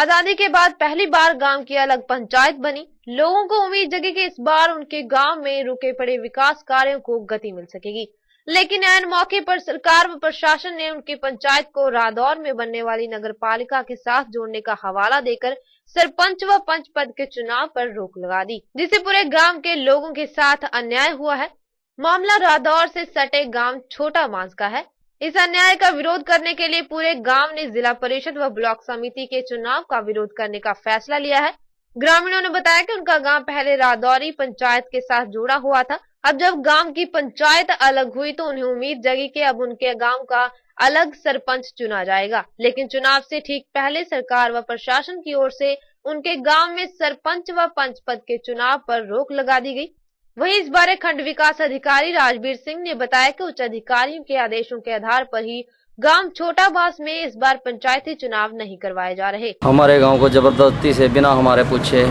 आजादी के बाद पहली बार गांव की अलग पंचायत बनी। लोगों को उम्मीद जगी कि इस बार उनके गांव में रुके पड़े विकास कार्यों को गति मिल सकेगी, लेकिन ऐन मौके पर सरकार व प्रशासन ने उनकी पंचायत को रादौर में बनने वाली नगर पालिका के साथ जोड़ने का हवाला देकर सरपंच व पंच पद के चुनाव पर रोक लगा दी, जिससे पूरे गांव के लोगों के साथ अन्याय हुआ है। मामला रादौर से सटे गांव छोटा मांस का है। इस अन्याय का विरोध करने के लिए पूरे गांव ने जिला परिषद व ब्लॉक समिति के चुनाव का विरोध करने का फैसला लिया है। ग्रामीणों ने बताया कि उनका गांव पहले रादौरी पंचायत के साथ जुड़ा हुआ था। अब जब गांव की पंचायत अलग हुई तो उन्हें उम्मीद जगी कि अब उनके गांव का अलग सरपंच चुना जाएगा, लेकिन चुनाव से ठीक पहले सरकार व प्रशासन की ओर से उनके गांव में सरपंच व पंच पद के चुनाव पर रोक लगा दी गई। वहीं इस बारे खंड विकास अधिकारी राजवीर सिंह ने बताया कि उच्च अधिकारियों के आदेशों के आधार पर ही गांव छोटा बांस में इस बार पंचायती चुनाव नहीं करवाए जा रहे। हमारे गांव को जबरदस्ती से बिना हमारे पूछे,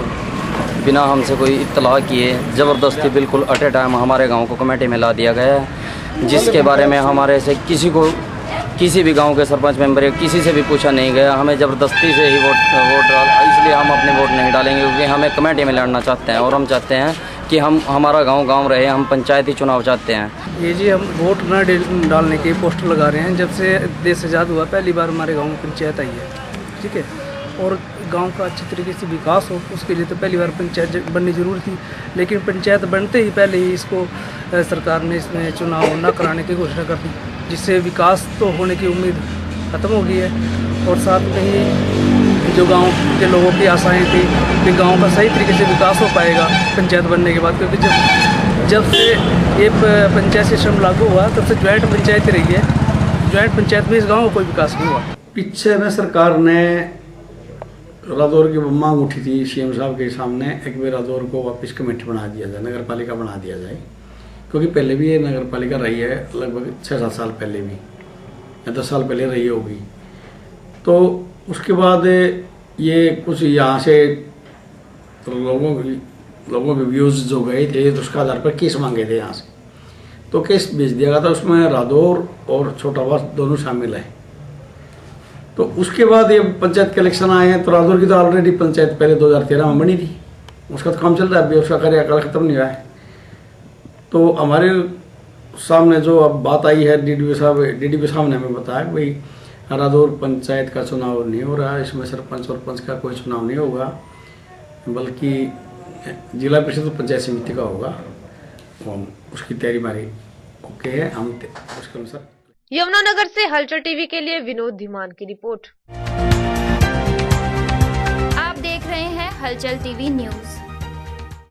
बिना हमसे कोई इत्तला किए, जबरदस्ती बिल्कुल अट ए टाइम हमारे गांव को कमेटी में ला दिया गया है, जिसके बारे में हमारे से किसी भी गांव के सरपंच मेंबर या किसी से भी पूछा नहीं गया। हमें जबरदस्ती से ही वोट डाल, इसलिए हम अपने वोट नहीं डालेंगे क्योंकि हमें कमेटी में लड़ना चाहते हैं और हम चाहते हैं कि हमारा गांव रहे। हम पंचायती चुनाव चाहते हैं। ये जी हम वोट न डालने के पोस्टर लगा रहे हैं। जब से देश आज़ाद हुआ पहली बार हमारे गांव में पंचायत आई है, ठीक है, और गांव का अच्छी तरीके से विकास हो उसके लिए तो पहली बार पंचायत बननी जरूरी थी। लेकिन पंचायत बनते ही पहले ही इसको सरकार ने इसमें चुनाव न कराने की घोषणा कर दी, जिससे विकास तो होने की उम्मीद ख़त्म हो गई है। और साथ में ही जो गांव के लोगों की आशाएं थी कि गांव का सही तरीके से विकास हो पाएगा पंचायत बनने के बाद, क्योंकि जब से ये पंचायत सिस्टम लागू हुआ तब से ज्वाइंट पंचायत ही रही है। ज्वाइंट पंचायत में इस गांव में कोई विकास नहीं हुआ। पीछे में सरकार ने रादौर की मांग उठी थी सीएम साहब के सामने, एक बार रादौर को वापस कमेटी बना दिया जाए, नगर पालिका बना दिया जाए, क्योंकि पहले भी ये नगर पालिका रही है, लगभग 6-7 साल पहले भी या 10 साल पहले रही होगी। तो उसके बाद ये कुछ यहाँ से तो लोगों के व्यूज़ जो गए थे तो उसके आधार पर केस मांगे थे यहाँ से, तो केस भेज दिया गया था। उसमें रादौर और छोटा बांस दोनों शामिल है। तो उसके बाद ये पंचायत के इलेक्शन आए हैं, तो रादौर की तो ऑलरेडी पंचायत पहले 2013 में बनी थी, उसका तो काम चल रहा है, अभी उसका कार्यकाल खत्म नहीं हुआ है। तो हमारे सामने जो अब बात आई है, डीडीपी साहब ने हमें बताया कि भाई रादौर पंचायत का चुनाव नहीं हो रहा है, इसमें सरपंच और पंच का कोई चुनाव नहीं होगा, बल्कि जिला परिषद और पंचायत समिति का होगा। हम उसकी तैयारी हमारी ओके है, हम उसके अनुसार। यमुनानगर से हलचल टीवी के लिए विनोद धीमान की रिपोर्ट। आप देख रहे हैं हलचल टीवी न्यूज।